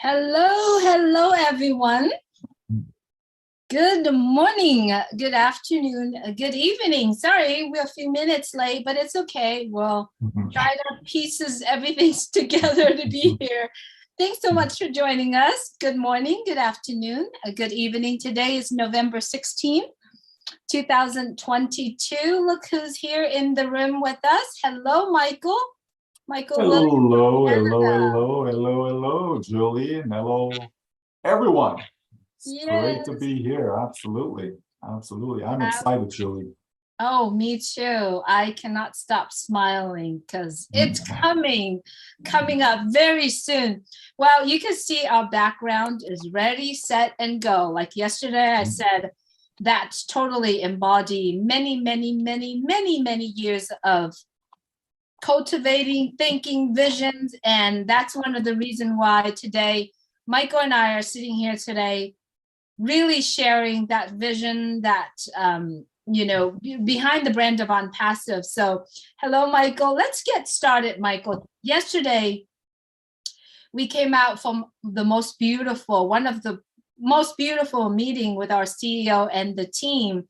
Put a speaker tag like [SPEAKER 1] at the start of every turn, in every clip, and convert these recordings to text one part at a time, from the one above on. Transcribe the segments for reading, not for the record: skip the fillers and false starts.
[SPEAKER 1] Hello, everyone. Good morning, good afternoon, good evening. Sorry, we're a few minutes late, but it's okay. We'll try to pieces everything together to be here. Thanks so much for joining us. Good morning, good afternoon, good evening. Today is November 16th, 2022. Look who's here in the room with us. Hello, Michael. Michael Williams.
[SPEAKER 2] Hello, Julie, and hello, everyone. It's great to be here. Absolutely. I'm excited, Julie.
[SPEAKER 1] Oh, me too. I cannot stop smiling because it's coming up very soon. Well, you can see our background is ready, set, and go. Like yesterday, I said that's totally embody many years of cultivating, thinking, visions. And that's one of the reasons why today, Michael and I are sitting here today, really sharing that vision that, behind the brand of ONPASSIVE. So hello, Michael. Let's get started, Michael. Yesterday, we came out from one of the most beautiful meeting with our CEO and the team.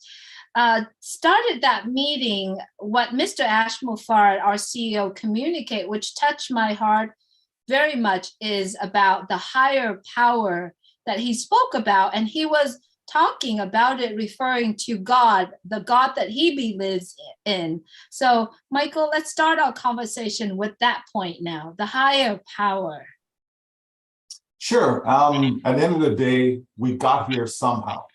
[SPEAKER 1] Started that meeting, what Mr. Ashmufar, our CEO, communicate, which touched my heart very much, is about the higher power that he spoke about. And he was talking about it, referring to God, the God that he believes in. So, Michael, let's start our conversation with that point now, the higher power.
[SPEAKER 2] Sure. At the end of the day, we got here somehow,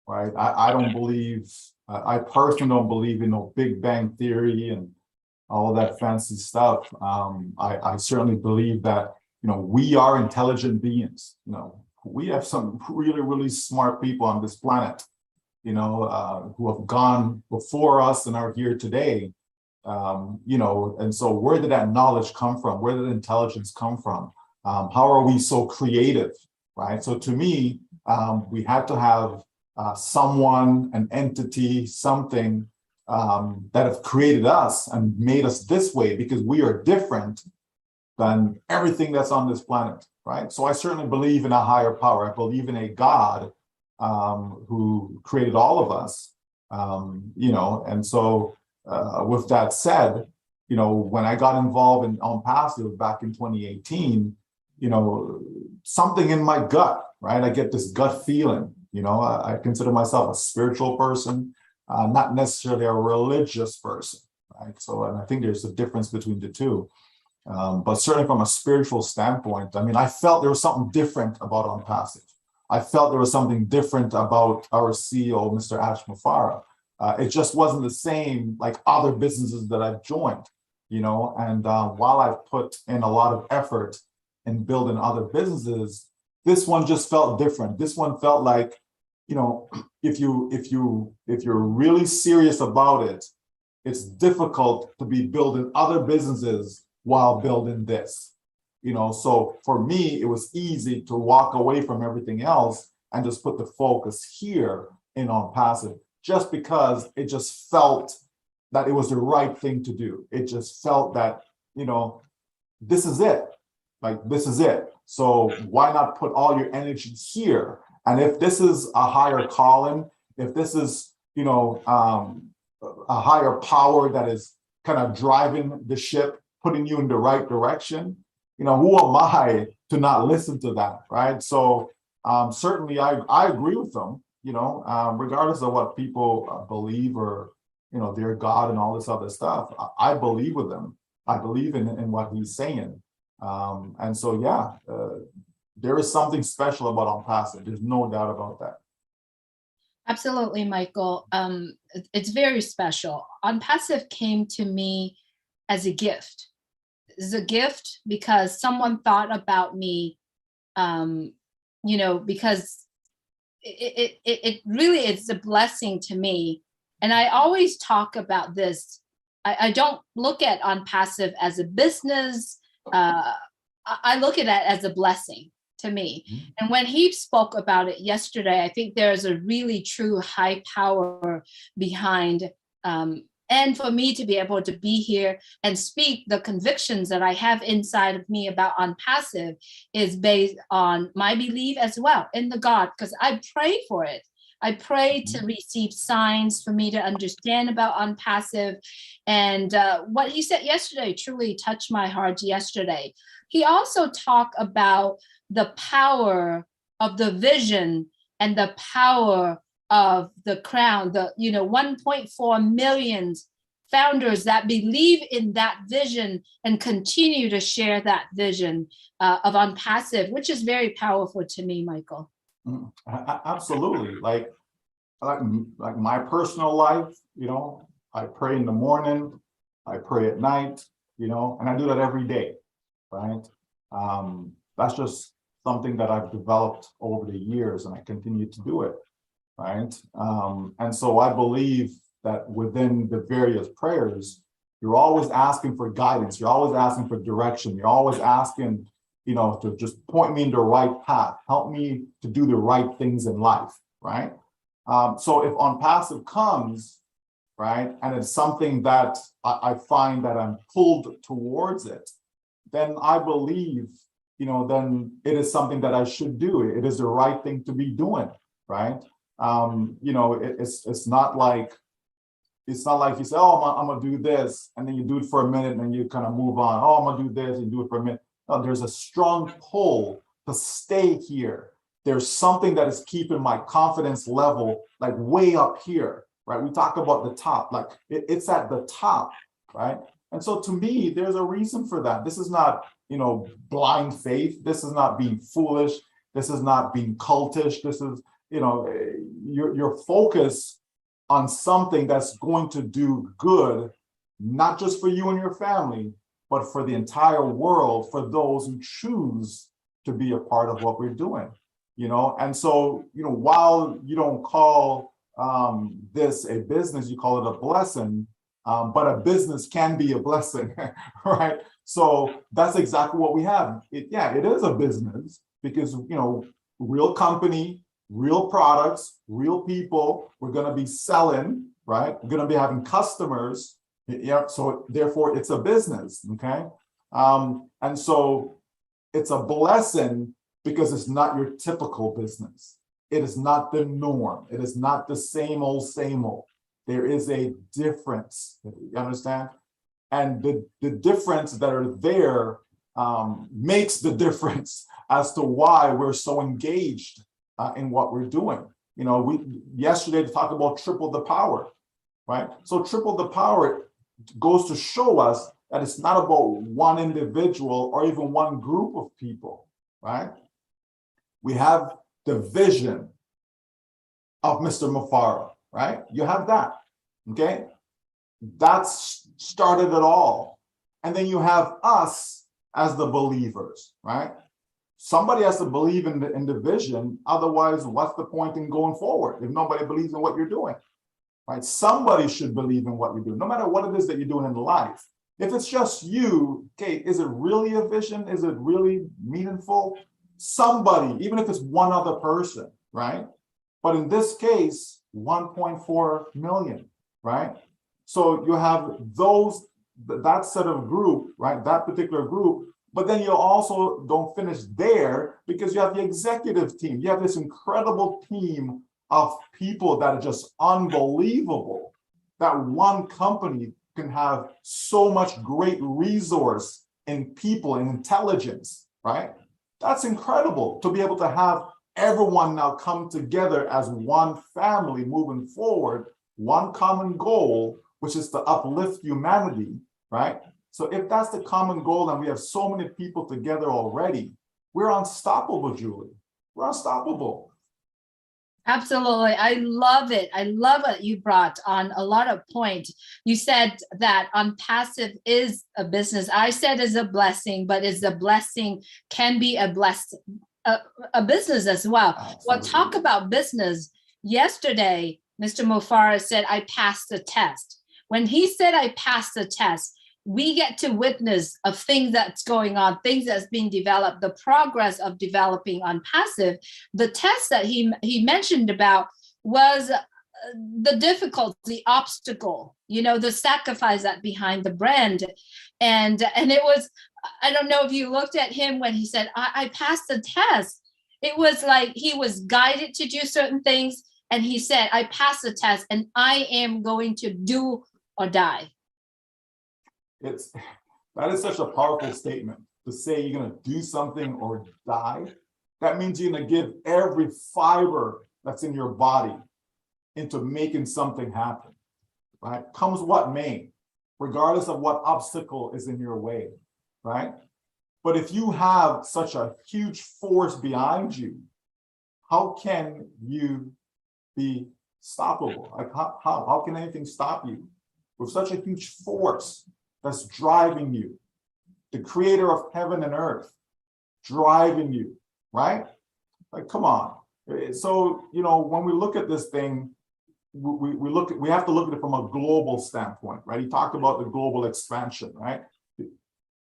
[SPEAKER 2] right? I don't believe, I personally don't believe in no Big Bang Theory and all of that fancy stuff. I certainly believe that, we are intelligent beings. We have some really smart people on this planet, who have gone before us and are here today. And so where did that knowledge come from? Where did intelligence come from? How are we so creative, right? So to me, we had to have someone, an entity, something that have created us and made us this way, because we are different than everything that's on this planet, right? So I certainly believe in a higher power. I believe in a God who created all of us, and so with that said, when I got involved in ONPASSIVE back in 2018, something in my gut, right? I get this gut feeling, I consider myself a spiritual person, not necessarily a religious person, right? So, and I think there's a difference between the two. But certainly from a spiritual standpoint, I felt there was something different about ONPASSIVE. I felt there was something different about our CEO, Mr. Ashmufara. It just wasn't the same like other businesses that I've joined, and while I've put in a lot of effort in building other businesses, this one just felt different. This one felt like, if you're really serious about it, it's difficult to be building other businesses while building this, so for me, it was easy to walk away from everything else and just put the focus here in ONPASSIVE, just because it just felt that it was the right thing to do. It just felt that, this is it. Like, this is it. So why not put all your energy here? And if this is a higher calling, if this is, a higher power that is kind of driving the ship, putting you in the right direction, who am I to not listen to that, right? So certainly I agree with them, regardless of what people believe or, their God and all this other stuff. I believe with them. I believe in what he's saying. And so, there is something special about ONPASSIVE. There's no doubt about that.
[SPEAKER 1] Absolutely, Michael. It's very special. ONPASSIVE came to me as a gift. It's a gift because someone thought about me, because it really is a blessing to me. And I always talk about this. I don't look at ONPASSIVE as a business. I look at it as a blessing to me. And when he spoke about it yesterday, I think there's a really true high power behind and for me to be able to be here and speak the convictions that I have inside of me about ONPASSIVE is based on my belief as well in the God, because I pray for it. I pray to receive signs for me to understand about ONPASSIVE. And what he said yesterday truly touched my heart yesterday. He also talked about the power of the vision and the power of the crown, the 1.4 million founders that believe in that vision and continue to share that vision of ONPASSIVE, which is very powerful to me, Michael.
[SPEAKER 2] Absolutely. Like my personal life, I pray in the morning, I pray at night, and I do that every day, right? That's just something that I've developed over the years, and I continue to do it, right? And so I believe that within the various prayers, you're always asking for guidance, you're always asking for direction, you're always asking, to just point me in the right path, help me to do the right things in life, right? So if ONPASSIVE comes, right, and it's something that I find that I'm pulled towards it, then I believe, then it is something that I should do. It is the right thing to be doing, right? It's not like you say, oh, I'm gonna do this, and then you do it for a minute, and then you kind of move on. Oh, I'm gonna do this, and do it for a minute. No, there's a strong pull to stay here. There's something that is keeping my confidence level like way up here, right? We talk about the top, like it's at the top, right? And so to me, there's a reason for that. This is not, blind faith. This is not being foolish. This is not being cultish. This is, your focus on something that's going to do good, not just for you and your family, but for the entire world, for those who choose to be a part of what we're doing, And so, while you don't call this a business, you call it a blessing, but a business can be a blessing, right? So that's exactly what we have. It is a business because, real company, real products, real people, we're going to be selling, right? We're going to be having customers. So therefore it's a business, okay? And so it's a blessing because it's not your typical business. It is not the norm. It is not the same old, same old. There is a difference, you understand? And the difference that are there makes the difference as to why we're so engaged in what we're doing. We yesterday talked about triple the power, right? So triple the power goes to show us that it's not about one individual or even one group of people, right? We have the vision of Mr. Mufara, right? You have that, okay? That's started it all. And then you have us as the believers, right? Somebody has to believe in the vision. Otherwise, what's the point in going forward if nobody believes in what you're doing, right? Somebody should believe in what you're doing, no matter what it is that you're doing in life. If it's just you, okay, is it really a vision? Is it really meaningful? Somebody, even if it's one other person, right? But in this case, 1.4 million, right? So you have that set of group, right? That particular group, but then you also don't finish there because you have the executive team. You have this incredible team of people that are just unbelievable. That one company can have so much great resource in people and intelligence, right? That's incredible to be able to have everyone now come together as one family moving forward, one common goal, which is to uplift humanity, right? So if that's the common goal and we have so many people together already, we're unstoppable, Julie. We're unstoppable.
[SPEAKER 1] Absolutely. I love it. I love what you brought on a lot of points. You said that ONPASSIVE is a business. I said is a blessing, but is a blessing can be a blessing, a business as well.
[SPEAKER 2] Absolutely.
[SPEAKER 1] Well, talk about business. Yesterday, Mr. Mufara said, I passed the test. When he said I passed the test, we get to witness of things that's going on, things that's being developed, the progress of developing ONPASSIVE. The test that he mentioned about was the difficulty, the obstacle, the sacrifice that behind the brand. And it was, I don't know if you looked at him when he said, I passed the test. It was like he was guided to do certain things. And he said, I passed the test and I am going to do or die.
[SPEAKER 2] That is such a powerful statement to say you're going to do something or die. That means you're going to give every fiber that's in your body into making something happen, right? Comes what may, regardless of what obstacle is in your way, right? But if you have such a huge force behind you, how can you be stoppable? Like how can anything stop you with such a huge force that's driving you? The creator of heaven and earth driving you, right? Like, come on. So, when we look at this thing, we have to look at it from a global standpoint, right? He talked about the global expansion, right?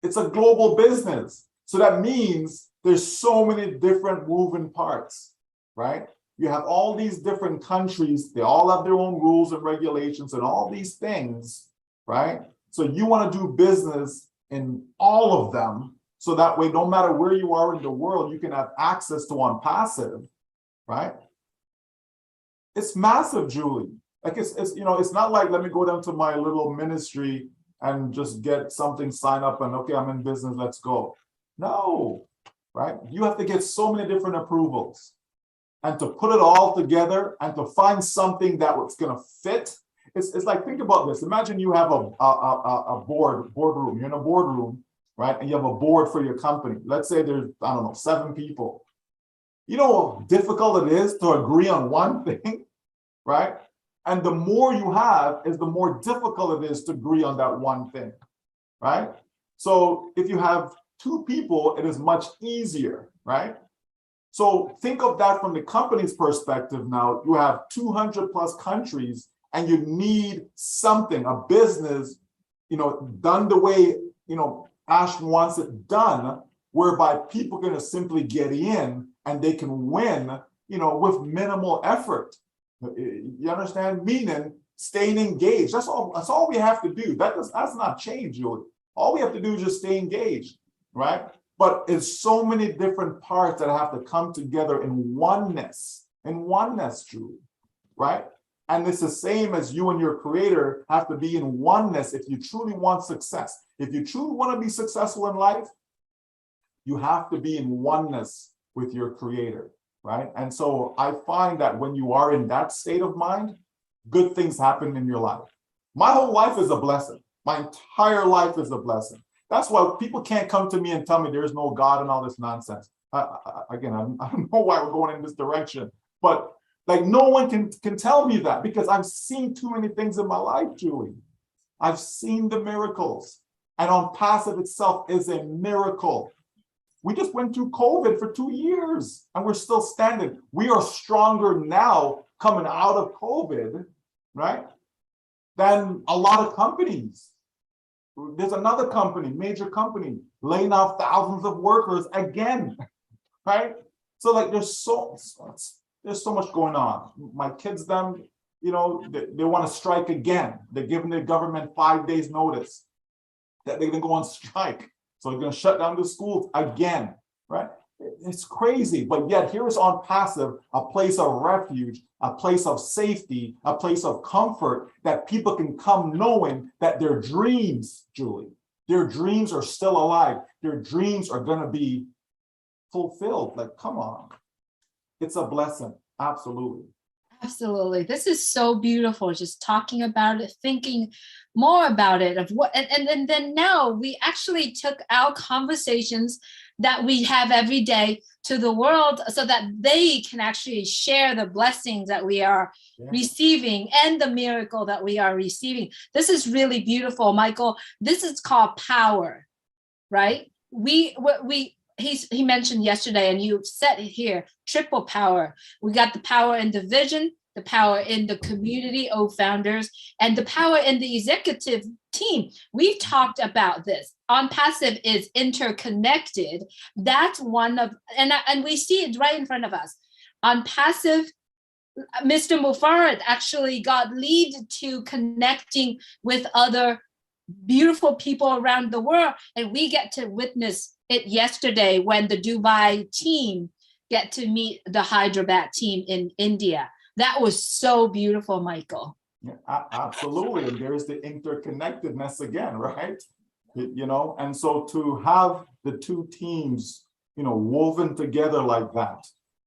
[SPEAKER 2] It's a global business. So that means there's so many different moving parts, right? You have all these different countries, they all have their own rules and regulations and all these things, right? So you want to do business in all of them. So that way, no matter where you are in the world, you can have access to ONPASSIVE, right? It's massive, Julie. Like it's not like, let me go down to my little ministry and just get something, sign up and okay, I'm in business, let's go. No, right? You have to get so many different approvals and to put it all together and to find something that was going to fit. It's like, think about this. Imagine you have a boardroom. You're in a boardroom, right? And you have a board for your company. Let's say there's, I don't know, 7 people. You know how difficult it is to agree on one thing, right? And the more you have is the more difficult it is to agree on that one thing, right? So if you have 2 people, it is much easier, right? So think of that from the company's perspective now. You have 200 plus countries and you need something, a business, done the way, Ash wants it done, whereby people are going to simply get in and they can win, with minimal effort. You understand? Meaning staying engaged. That's all we have to do. That's not change, Julie. All we have to do is just stay engaged, right? But it's so many different parts that have to come together in oneness, Julie, right? And it's the same as you and your creator have to be in oneness if you truly want success. If you truly want to be successful in life, you have to be in oneness with your creator, right? And so I find that when you are in that state of mind, good things happen in your life. My whole life is a blessing. My entire life is a blessing. That's why people can't come to me and tell me there's no God and all this nonsense. Again, I don't know why we're going in this direction, but like no one can tell me that because I've seen too many things in my life, Julie. I've seen the miracles, and ONPASSIVE itself is a miracle. We just went through COVID for 2 years and we're still standing. We are stronger now coming out of COVID, right? Than a lot of companies. There's another company, major company, laying off thousands of workers again, right? So like there's so much going on. My kids, they want to strike again. They're giving the government 5 days notice that they're going to go on strike. So they're going to shut down the schools again, right? It's crazy, but yet here is ONPASSIVE, a place of refuge, a place of safety, a place of comfort that people can come knowing that their dreams, Julie, their dreams are still alive. Their dreams are going to be fulfilled. Like, come on. It's a blessing. Absolutely.
[SPEAKER 1] Absolutely. This is so beautiful. Just talking about it, thinking more about it, of what, and then now we actually took our conversations that we have every day to the world so that they can actually share the blessings that we are receiving and the miracle that we are receiving. This is really beautiful, Michael. This is called power, right? He mentioned yesterday, and you said it here, triple power. We got the power in the vision, the power in the community, founders, and the power in the executive team. We've talked about this. ONPASSIVE is interconnected. That's one of, and we see it right in front of us. ONPASSIVE Mr. Mufarad actually got lead to connecting with other beautiful people around the world. And we get to witness it yesterday when the Dubai team get to meet the Hyderabad team in India. That was so beautiful, Michael.
[SPEAKER 2] Yeah, absolutely. And there's the interconnectedness again, right? And so to have the two teams, woven together like that,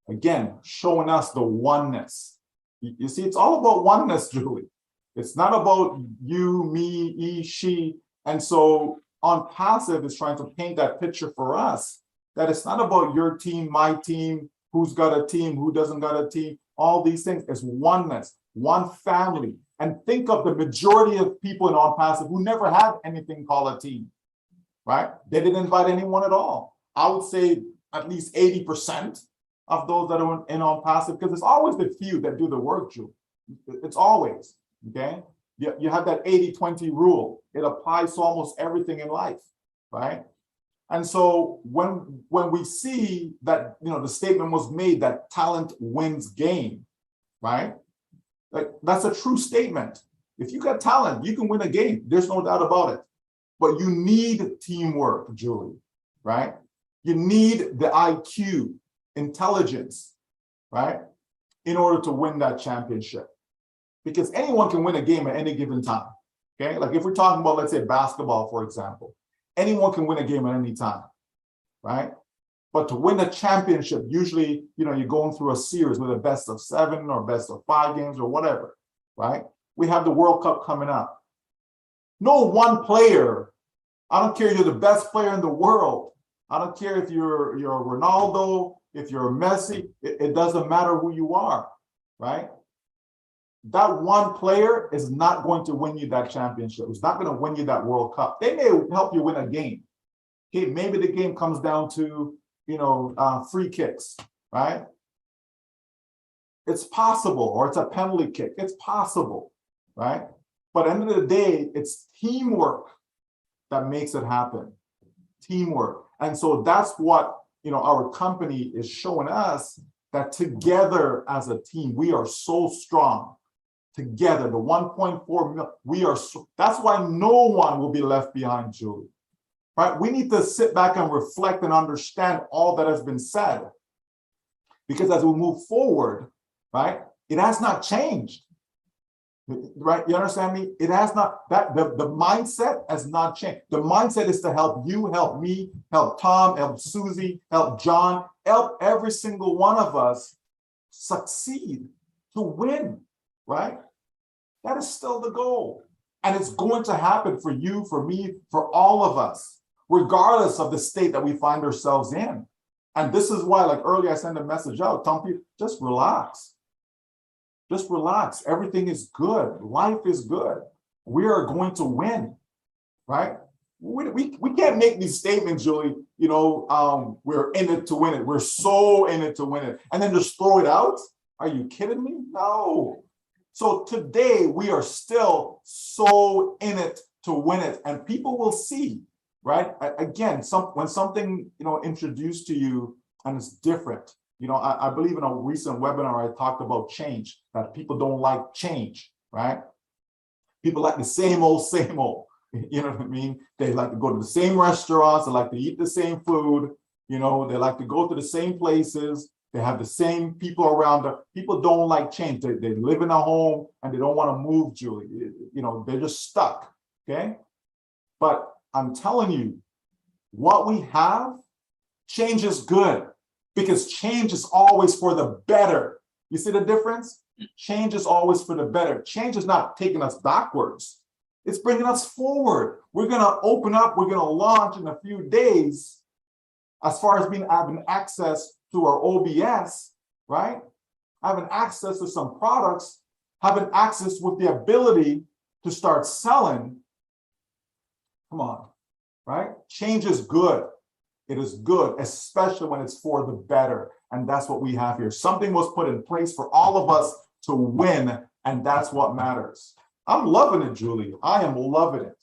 [SPEAKER 2] again, showing us the oneness. You see, it's all about oneness, Julie. It's not about you, me, he, she. And so ONPASSIVE is trying to paint that picture for us, that it's not about your team, my team, who's got a team, who doesn't got a team, all these things. It's oneness, one family. And think of the majority of people in ONPASSIVE who never had anything called a team, right? They didn't invite anyone at all. I would say at least 80% of those that are in ONPASSIVE, because it's always the few that do the work, Julie. It's always, okay? You have that 80-20 rule. It applies to almost everything in life, right? And so when we see that, the statement was made that talent wins game, right? Like, that's a true statement. If you got talent, you can win a game. There's no doubt about it. But you need teamwork, Julie, right? You need the IQ, intelligence, right? In order to win that championship. Because anyone can win a game at any given time, okay? Like if we're talking about, let's say, basketball, for example, anyone can win a game at any time, right? But to win a championship, usually, you're going through a series with a best of 7 or best of 5 games or whatever, right? We have the World Cup coming up. No one player, I don't care if you're the best player in the world. I don't care if you're a Ronaldo, if you're a Messi, it doesn't matter who you are, right? That one player is not going to win you that championship. It's not going to win you that World Cup. They may help you win a game. Okay, maybe the game comes down to, free kicks, right? It's possible, or it's a penalty kick. It's possible, right? But at the end of the day, it's teamwork that makes it happen. Teamwork. And so that's what, our company is showing us, that together as a team, we are so strong. Together, the 1.4 million, we are so, that's why no one will be left behind, Julie. Right? We need to sit back and reflect and understand all that has been said. Because as we move forward, right, it has not changed. Right? You understand me? It has not, the mindset has not changed. The mindset is to help you, help me, help Tom, help Susie, help John, help every single one of us succeed, to win, right? That is still the goal. And it's going to happen for you, for me, for all of us, regardless of the state that we find ourselves in. And this is why, like earlier, I sent a message out, telling people, just relax. Just relax. Everything is good. Life is good. We are going to win, right? We can't make these statements, Julie, we're in it to win it. We're so in it to win it. And then just throw it out? Are you kidding me? No. So today, we are still so in it to win it. And people will see, right? Again, when something, introduced to you and it's different, I believe in a recent webinar, I talked about change, that people don't like change, right? People like the same old, same old. You know what I mean? They like to go to the same restaurants, they like to eat the same food, they like to go to the same places, they have the same people around them. People don't like change. They live in a home and they don't want to move, Julie. They're just stuck, okay? But I'm telling you, what we have, change is good. Because change is always for the better. You see the difference? Change is always for the better. Change is not taking us backwards. It's bringing us forward. We're going to open up. We're going to launch in a few days as far as having access to our OBS, right? Having access to some products, having access with the ability to start selling. Come on, right? Change is good. It is good, especially when it's for the better. And that's what we have here. Something was put in place for all of us to win, and that's what matters. I'm loving it, Julie. I am loving it.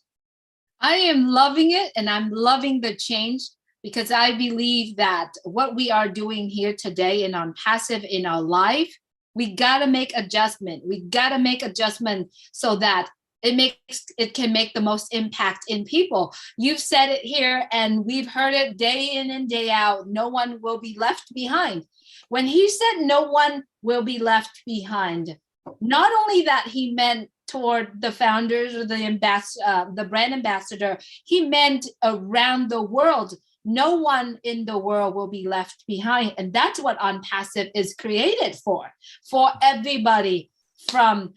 [SPEAKER 1] I am loving it, and I'm loving the change, because I believe that what we are doing here today in ONPASSIVE in our life We got to make adjustment. We got to make adjustment so that it can make the most impact in people. You've said it here and we've heard it day in and day out. No one will be left behind. When he said no one will be left behind, not only that he meant toward the founders or the brand ambassador, he meant around the world. No one in the world will be left behind. And that's what ONPASSIVE is created for everybody from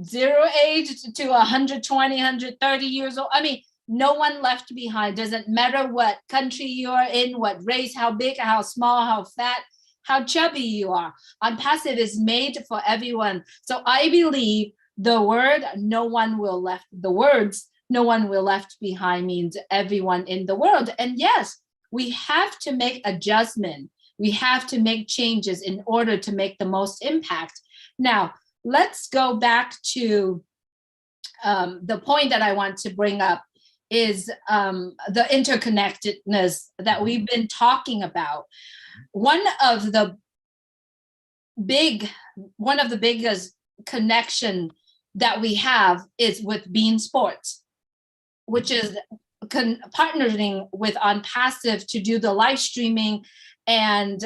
[SPEAKER 1] 0 age to 120, 130 years old. I mean, no one left behind. Doesn't matter what country you're in, what race, how big, how small, how fat, how chubby you are. ONPASSIVE is made for everyone. So I believe the words no one will left behind means everyone in the world. And yes, we have to make adjustment. We have to make changes in order to make the most impact. Now, let's go back to the point that I want to bring up is the interconnectedness that we've been talking about. One of the biggest connection that we have is with Bein Sports, which is partnering with ONPASSIVE to do the live streaming and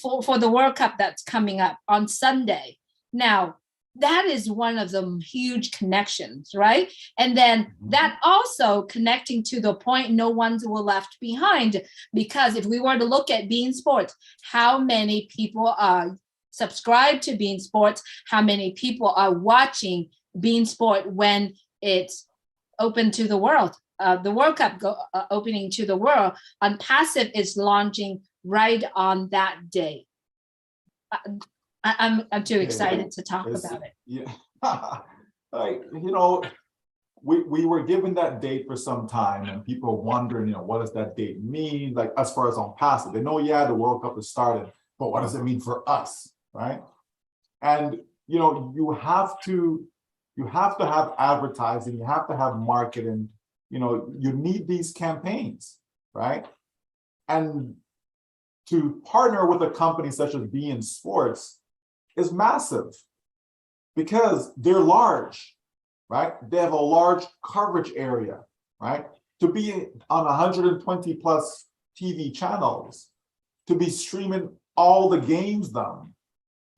[SPEAKER 1] for the World Cup that's coming up on Sunday. Now, that is one of the huge connections, right? And then that also connecting to the point no one will left behind, because if we were to look at Bein Sports, how many people are subscribed to Bein Sports? How many people are watching Bein Sport when it's open to the world? The World Cup opening to the world, ONPASSIVE is launching right on that day. I'm too excited to talk about it.
[SPEAKER 2] Yeah, like, we were given that date for some time, and people are wondering, what does that date mean? Like, as far as ONPASSIVE, they know, yeah, the World Cup has started, but what does it mean for us, right? And you have to have advertising, you have to have marketing. You need these campaigns, right? And to partner with a company such as Bein Sports is massive, because they're large, right? They have a large coverage area, right? To be on 120 plus TV channels, to be streaming all the games done.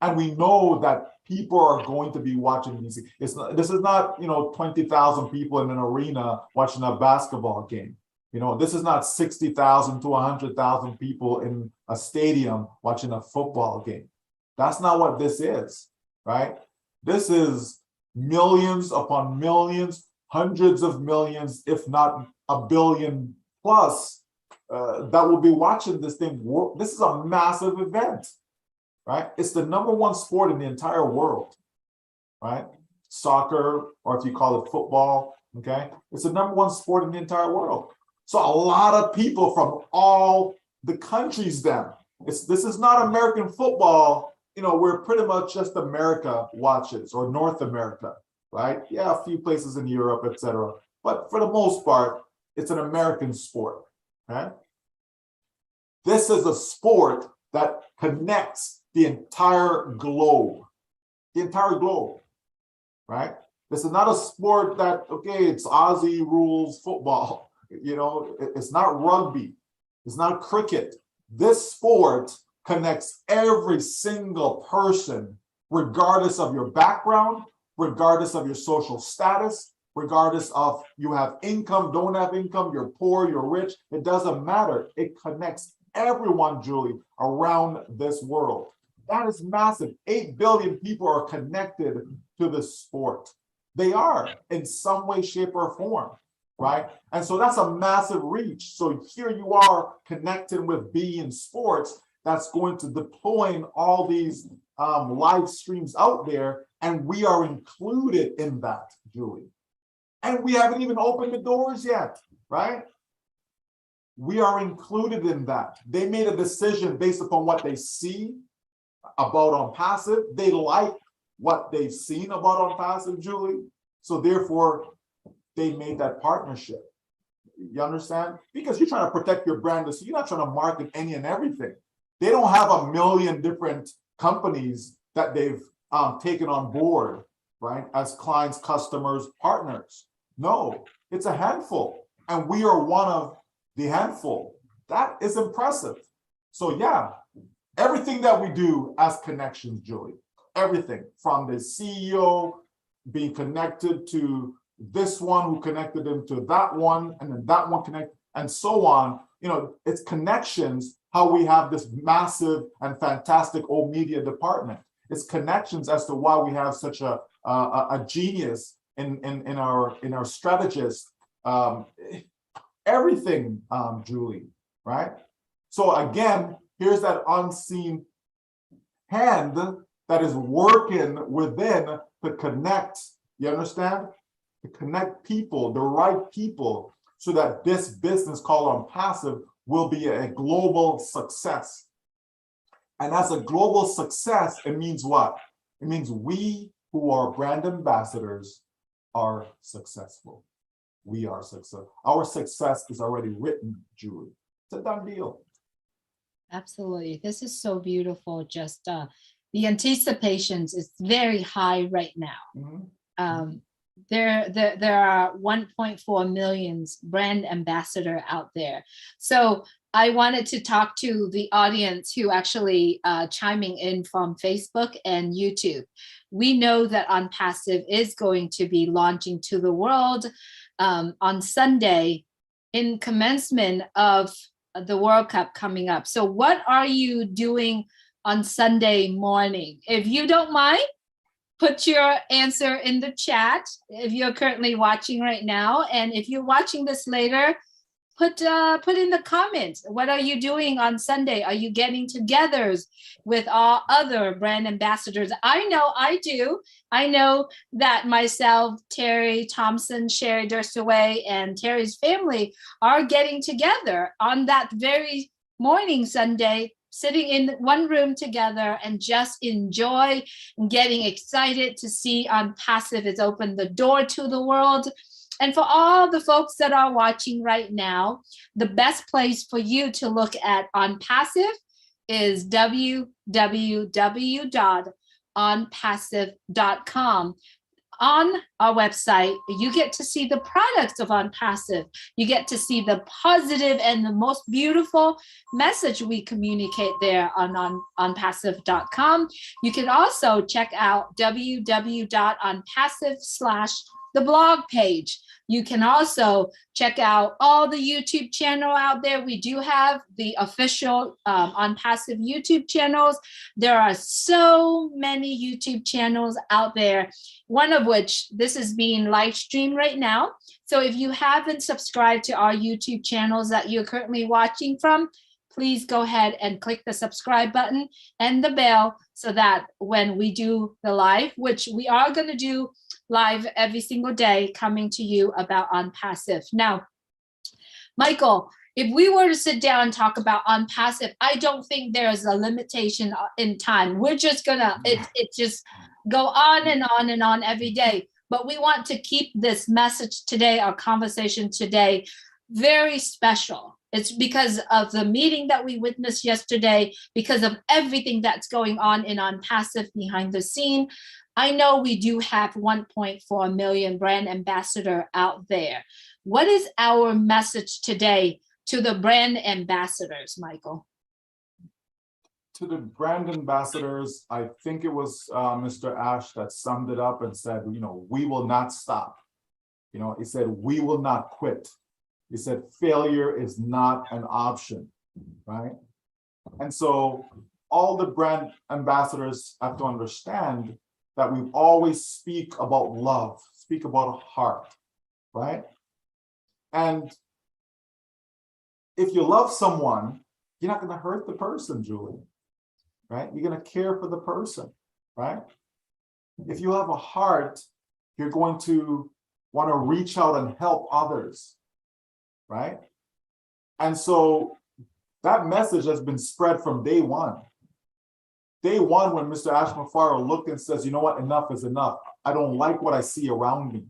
[SPEAKER 2] And we know that people are going to be watching these. This is not 20,000 people in an arena watching a basketball game. This is not 60,000 to 100,000 people in a stadium watching a football game. That's not what this is, right? This is millions upon millions, hundreds of millions, if not a billion plus, that will be watching this thing. This is a massive event, right? It's the #1 sport in the entire world, right? Soccer, or if you call it football, okay? It's the #1 sport in the entire world. So a lot of people from all the countries then. This is not American football, where pretty much just America watches, or North America, right? Yeah, a few places in Europe, etc. But for the most part, it's an American sport, okay? This is a sport that connects the entire globe, right? This is not a sport that, okay, it's Aussie rules football, it's not rugby, it's not cricket. This sport connects every single person, regardless of your background, regardless of your social status, regardless of you have income, don't have income, you're poor, you're rich, it doesn't matter. It connects everyone, Julie, around this world. That is massive. 8 billion people are connected to this sport. They are in some way, shape, or form, right? And so that's a massive reach. So here you are connecting with Bein Sports, that's going to deploying all these live streams out there, and we are included in that, Julie. And we haven't even opened the doors yet, right? We are included in that. They made a decision based upon what they see about ONPASSIVE. They like what they've seen about ONPASSIVE, Julie. So therefore, they made that partnership. You understand? Because you're trying to protect your brand, so you're not trying to market any and everything. They don't have a million different companies that they've taken on board, right, as clients, customers, partners. No, it's a handful, and we are one of the handful. That is impressive. So yeah, everything that we do as connections, Julie, everything from the CEO being connected to this one who connected him to that one, and then that one connect, and so on. You know, it's connections, how we have this massive and fantastic old media department. It's connections as to why we have such a genius in our strategists. Everything, Julie, right? So again, here's that unseen hand that is working within to connect. You understand? To connect people, the right people, so that this business called ONPASSIVE will be a global success. And as a global success, it means what? It means we who are brand ambassadors are successful. We are successful. Our success is already written, Julie. It's a done deal.
[SPEAKER 1] Absolutely. This is so beautiful. Just the anticipations is very high right now.
[SPEAKER 2] Mm-hmm.
[SPEAKER 1] There are 1.4 million brand ambassador out there. So I wanted to talk to the audience who actually chiming in from Facebook and YouTube. We know that ONPASSIVE is going to be launching to the world on Sunday in commencement of the World Cup coming up. So what are you doing on Sunday morning? If you don't mind, put your answer in the chat if you're currently watching right now. And if you're watching this later, put in the comments, what are you doing on Sunday? Are you getting togethers with all other brand ambassadors? I know I do. I know that myself, Terry Thompson, Sherry Durstaway, and Terry's family are getting together on that very morning Sunday, sitting in one room together and just enjoy and getting excited to see ONPASSIVE has opened the door to the world. And for all the folks that are watching right now, the best place for you to look at ONPASSIVE is www.onpassive.com. On our website, you get to see the products of ONPASSIVE. You get to see the positive and the most beautiful message we communicate there on onpassive.com. You can also check out www.onpassive/ the blog page. You can also check out all the YouTube channel out there. We do have the official ONPASSIVE YouTube channels. There are so many YouTube channels out there, one of which this is being live streamed right now. So if you haven't subscribed to our YouTube channels that you're currently watching from, please go ahead and click the subscribe button and the bell so that when we do the live, which we are going to do live every single day, coming to you about ONPASSIVE. Now, Michael, if we were to sit down and talk about ONPASSIVE, I don't think there's a limitation in time. We're just gonna, it just go on and on and on every day. But we want to keep this message today, our conversation today, very special. It's because of the meeting that we witnessed yesterday, because of everything that's going on in ONPASSIVE behind the scene. I know we do have 1.4 million brand ambassador out there. What is our message today to the brand ambassadors, Michael?
[SPEAKER 2] To the brand ambassadors, I think it was Mr. Ash that summed it up and said, you know, we will not stop. You know, he said, we will not quit. He said, failure is not an option, right? And so all the brand ambassadors have to understand that we always speak about love, speak about heart, right? And if you love someone, you're not going to hurt the person, Julie, right? You're going to care for the person, right? If you have a heart, you're going to want to reach out and help others, right? And so that message has been spread from day one. Day one, when Mr. Ash Mafaro looked and says, you know what, enough is enough. I don't like what I see around me,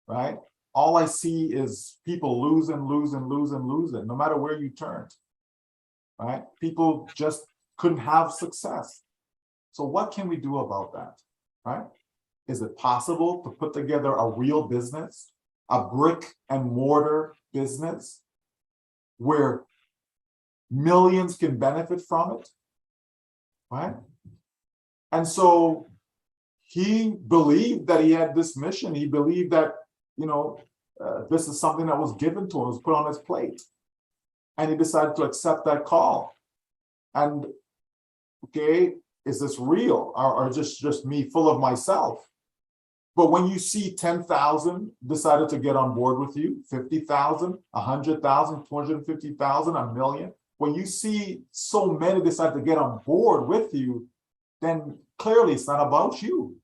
[SPEAKER 2] right? All I see is people losing, no matter where you turn, right? People just couldn't have success. So what can we do about that, right? Is it possible to put together a real business, a brick and mortar business where millions can benefit from it, right? And so he believed that he had this mission. He believed that, this is something that was given to him, was put on his plate. And he decided to accept that call. And okay, is this real or just me full of myself? But when you see 10,000 decided to get on board with you, 50,000, 100,000, 250,000, a million, when you see so many decide to get on board with you, then clearly it's not about you.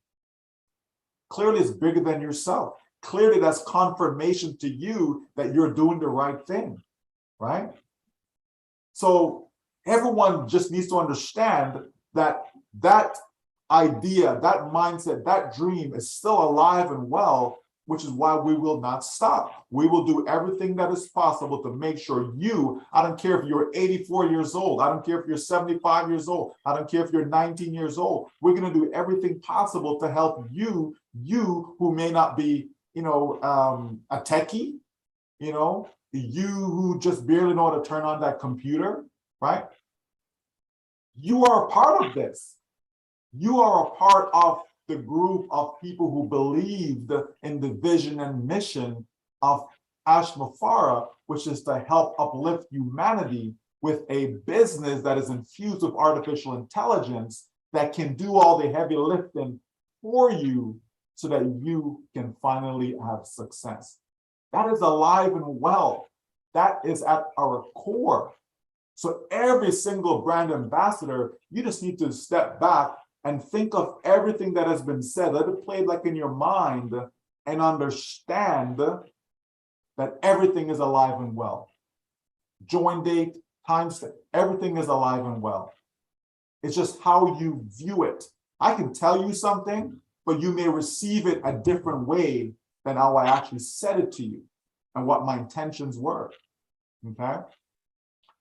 [SPEAKER 2] Clearly it's bigger than yourself. Clearly that's confirmation to you that you're doing the right thing, right? So everyone just needs to understand that that idea, that mindset, that dream is still alive and well, which is why we will not stop. We will do everything that is possible to make sure you, I don't care if you're 84 years old, I don't care if you're 75 years old, I don't care if you're 19 years old, we're going to do everything possible to help you who may not be, a techie, you who just barely know how to turn on that computer, right? You are a part of this. You are a part of the group of people who believed in the vision and mission of Ashmafara, which is to help uplift humanity with a business that is infused with artificial intelligence that can do all the heavy lifting for you so that you can finally have success. That is alive and well. That is at our core. So every single brand ambassador, you just need to step back and think of everything that has been said. Let it play like in your mind and understand that everything is alive and well. Join date, time stamp, everything is alive and well. It's just how you view it. I can tell you something, but you may receive it a different way than how I actually said it to you and what my intentions were, okay?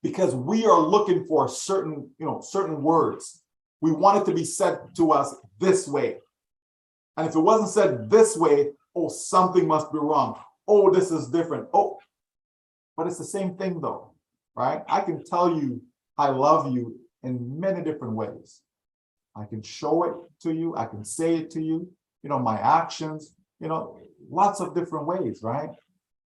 [SPEAKER 2] Because we are looking for certain words. We want it to be said to us this way. And if it wasn't said this way, oh, something must be wrong. Oh, this is different. Oh, but it's the same thing though, right? I can tell you I love you in many different ways. I can show it to you. I can say it to you, my actions, lots of different ways, right?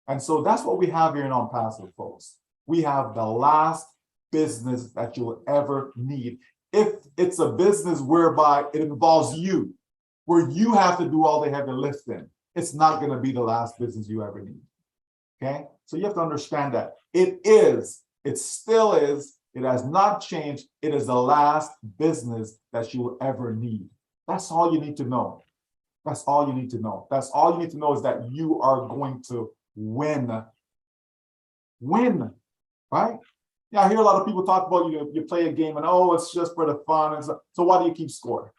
[SPEAKER 2] And so that's what we have here in ONPASSIVE, folks. We have the last business that you'll ever need. If it's a business whereby it involves you, where you have to do all the heavy lifting, it's not going to be the last business you ever need. Okay? So you have to understand that. It still is, it has not changed. It is the last business that you will ever need. That's all you need to know. That's all you need to know. That's all you need to know is that you are going to win. Win, right? Yeah, I hear a lot of people talk about you play a game and it's just for the fun. And so why do you keep score?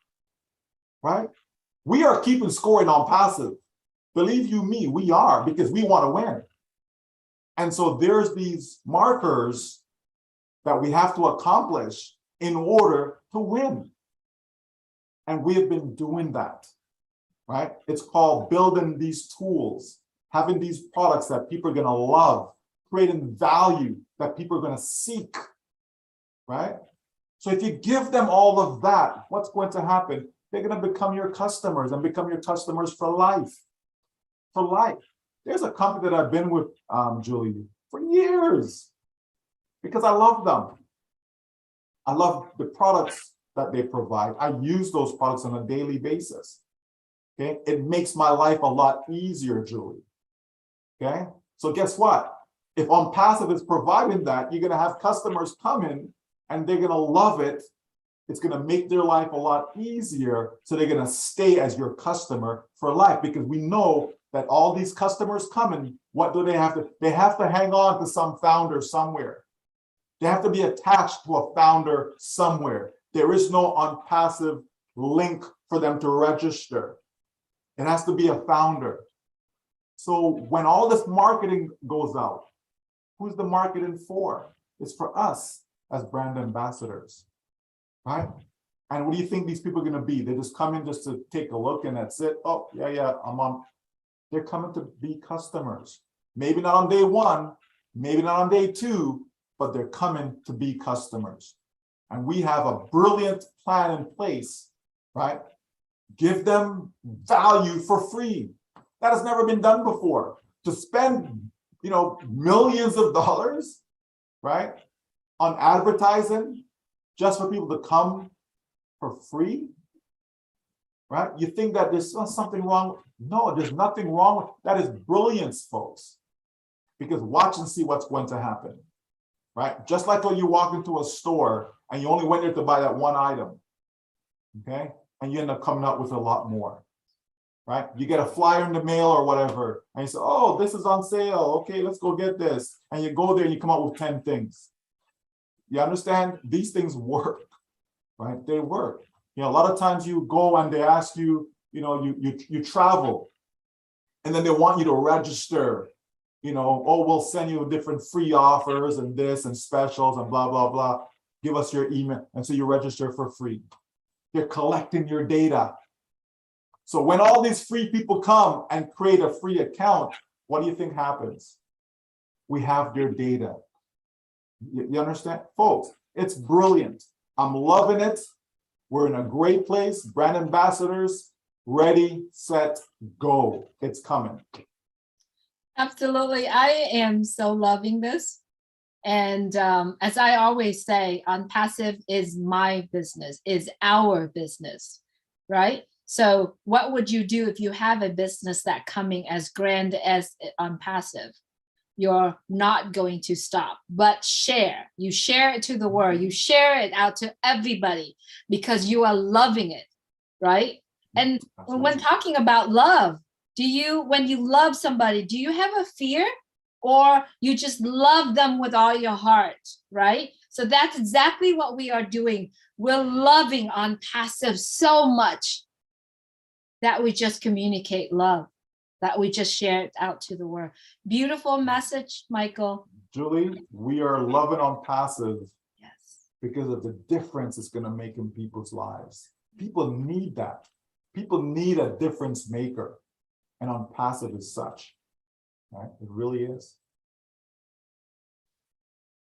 [SPEAKER 2] Right? We are keeping score in ONPASSIVE. Believe you me, we are, because we want to win. And so there's these markers that we have to accomplish in order to win. And we have been doing that, right? It's called building these tools, having these products that people are going to love, creating value that people are going to seek, right? So if you give them all of that, what's going to happen? They're going to become your customers and become your customers for life. For life. There's a company that I've been with, Julie, for years because I love them. I love the products that they provide. I use those products on a daily basis. Okay, it makes my life a lot easier, Julie. Okay, so guess what? If ONPASSIVE is providing that, you're going to have customers come in and they're going to love it. It's going to make their life a lot easier. So they're going to stay as your customer for life because we know that all these customers coming, what do they have to? They have to hang on to some founder somewhere. They have to be attached to a founder somewhere. There is no ONPASSIVE link for them to register. It has to be a founder. So when all this marketing goes out, who's the marketing for? It's for us as brand ambassadors, right? And what do you think these people are going to be? They just come in just to take a look and that's it. Oh, yeah, I'm on. They're coming to be customers. Maybe not on day one, maybe not on day two, but they're coming to be customers. And we have a brilliant plan in place, right? Give them value for free. That has never been done before. To spend, millions of dollars, right, on advertising just for people to come for free, right? You think that there's something wrong? No, there's nothing wrong. That is brilliance, folks. Because watch and see what's going to happen, right? Just like when you walk into a store and you only went there to buy that one item, okay? And you end up coming out with a lot more, right? You get a flyer in the mail or whatever, and you say, oh, this is on sale. Okay, let's go get this. And you go there and you come out with 10 things. You understand? These things work, right? They work. A lot of times you go and they ask you, you travel, and then they want you to register, oh, we'll send you different free offers and this and specials and blah, blah, blah. Give us your email. And so you register for free. They're collecting your data. So when all these free people come and create a free account, what do you think happens? We have their data. You understand? Folks, it's brilliant. I'm loving it. We're in a great place. Brand ambassadors, ready, set, go. It's coming.
[SPEAKER 1] Absolutely. I am so loving this. And as I always say, ONPASSIVE is my business, is our business, right? So what would you do if you have a business that coming as grand as ONPASSIVE? You're not going to stop, but share. You share it to the world. You share it out to everybody because you are loving it, right? And when talking about love, when you love somebody, do you have a fear? Or you just love them with all your heart, right? So that's exactly what we are doing. We're loving ONPASSIVE so much that we just communicate love, that we just share it out to the world. Beautiful message, Michael.
[SPEAKER 2] Julie, we are loving ONPASSIVE.
[SPEAKER 1] Yes.
[SPEAKER 2] Because of the difference it's going to make in people's lives. People need that. People need a difference maker. And ONPASSIVE is such. Right? It really is.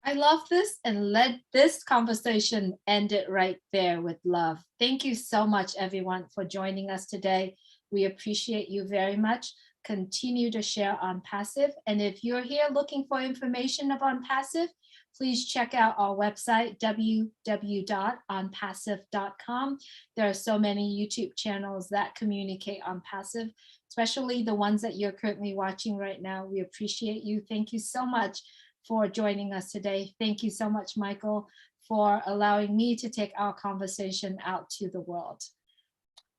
[SPEAKER 1] I love this, and let this conversation end it right there with love. Thank you so much, everyone, for joining us today. We appreciate you very much. Continue to share ONPASSIVE. And if you're here looking for information of ONPASSIVE, please check out our website, www.onpassive.com. There are so many YouTube channels that communicate ONPASSIVE, especially the ones that you're currently watching right now. We appreciate you. Thank you so much for joining us today. Thank you so much, Michael, for allowing me to take our conversation out to the world.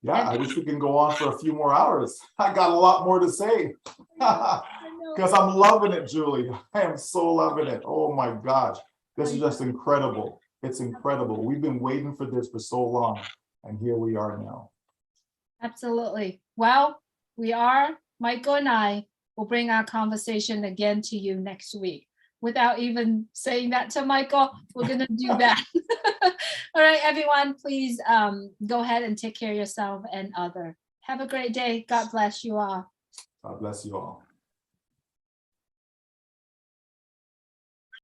[SPEAKER 2] Yeah, I wish we can go on for a few more hours. I got a lot more to say because I'm loving it, Julie. I am so loving it. Oh my gosh, this is just incredible. It's incredible. We've been waiting for this for so long, and here we are now.
[SPEAKER 1] Absolutely. Well, Michael and I will bring our conversation again to you next week. Without even saying that to Michael, we're going to do that. All right, everyone, please go ahead and take care of yourself and other. Have a great day. God bless you all.
[SPEAKER 2] God bless you all.